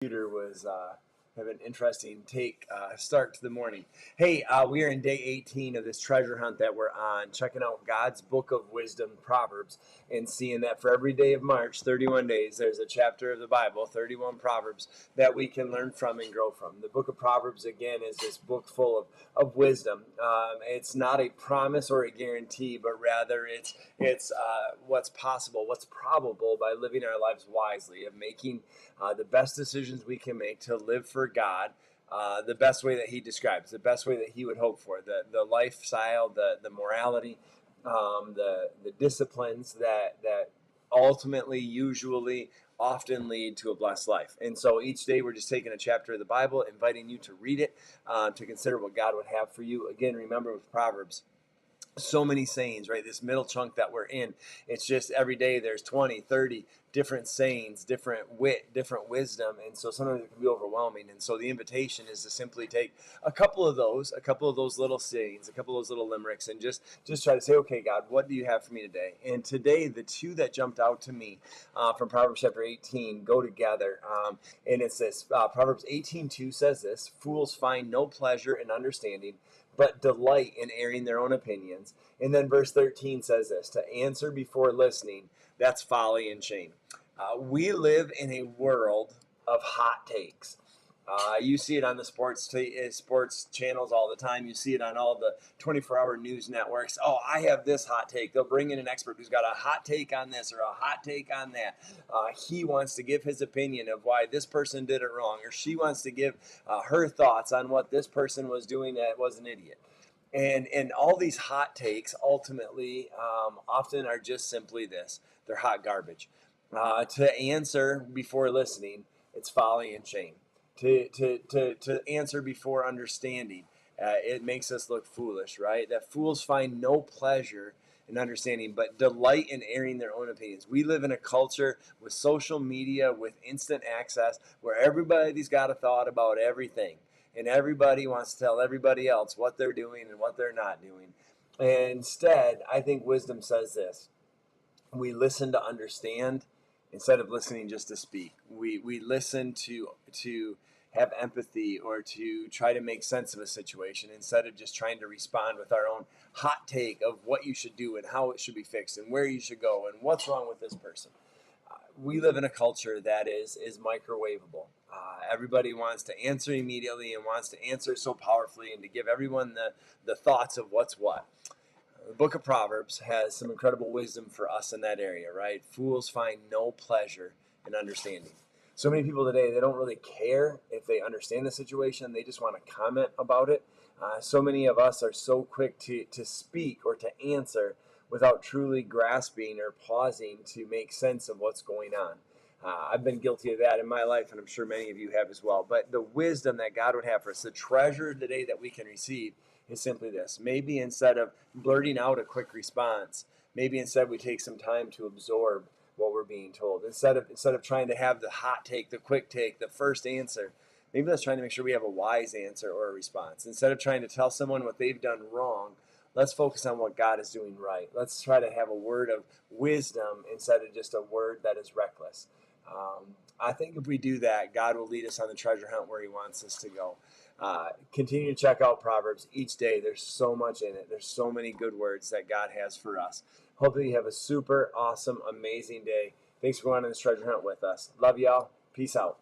Computer was have an interesting start to the morning. Hey, we are in day 18 of this treasure hunt that we're on, checking out God's book of wisdom, Proverbs, and seeing that for every day of March, 31 days, there's a chapter of the Bible, 31 Proverbs, that we can learn from and grow from. The book of Proverbs, again, is this book full of wisdom. It's not a promise or a guarantee, but rather it's what's possible, what's probable by living our lives wisely, of making the best decisions we can make to live for God, the best way that He describes, the best way that He would hope for, the lifestyle, the morality, the disciplines that ultimately, usually, often lead to a blessed life. And so each day we're just taking a chapter of the Bible, inviting you to read it, to consider what God would have for you. Again, remember with Proverbs, so many sayings, right? This middle chunk that we're in, it's just every day there's 20, 30 different sayings, different wit, different wisdom. And so sometimes it can be overwhelming. And so the invitation is to simply take a couple of those little sayings, a couple of those little limericks, and just try to say, okay, God, what do you have for me today? And today, the two that jumped out to me from Proverbs chapter 18 go together. And it's this, Proverbs 18:2 says this: fools find no pleasure in understanding, but delight in airing their own opinions. And then verse 13 says this: to answer before listening, that's folly and shame. We live in a world of hot takes. You see it on the sports channels all the time. You see it on all the 24-hour news networks. Oh, I have this hot take. They'll bring in an expert who's got a hot take on this or a hot take on that. He wants to give his opinion of why this person did it wrong, or she wants to give her thoughts on what this person was doing that was an idiot. And all these hot takes ultimately often are just simply this: they're hot garbage. To answer before listening, it's folly and shame. To answer before understanding, it makes us look foolish, right? That fools find no pleasure in understanding, but delight in airing their own opinions. We live in a culture with social media, with instant access, where everybody's got a thought about everything. And everybody wants to tell everybody else what they're doing and what they're not doing. And instead, I think wisdom says this: we listen to understand instead of listening just to speak. We listen to have empathy, or to try to make sense of a situation, instead of just trying to respond with our own hot take of what you should do and how it should be fixed and where you should go and what's wrong with this person. We live in a culture that is microwavable. Everybody wants to answer immediately and wants to answer so powerfully and to give everyone the thoughts of what's what. The book of Proverbs has some incredible wisdom for us in that area, right? Fools find no pleasure in understanding. So many people today, they don't really care if they understand the situation. They just want to comment about it. So many of us are so quick to speak or to answer without truly grasping or pausing to make sense of what's going on. I've been guilty of that in my life, and I'm sure many of you have as well. But the wisdom that God would have for us, the treasure today that we can receive, is simply this. Maybe instead of blurting out a quick response, maybe instead we take some time to absorb what we're being told. Instead of trying to have the hot take, the quick take, the first answer, maybe let's try to make sure we have a wise answer or a response. Instead of trying to tell someone what they've done wrong, let's focus on what God is doing right. Let's try to have a word of wisdom instead of just a word that is reckless. I think if we do that, God will lead us on the treasure hunt where He wants us to go. Continue to check out Proverbs each day. There's so much in it. There's so many good words that God has for us. Hopefully you have a super awesome, amazing day. Thanks for going on this treasure hunt with us. Love y'all. Peace out.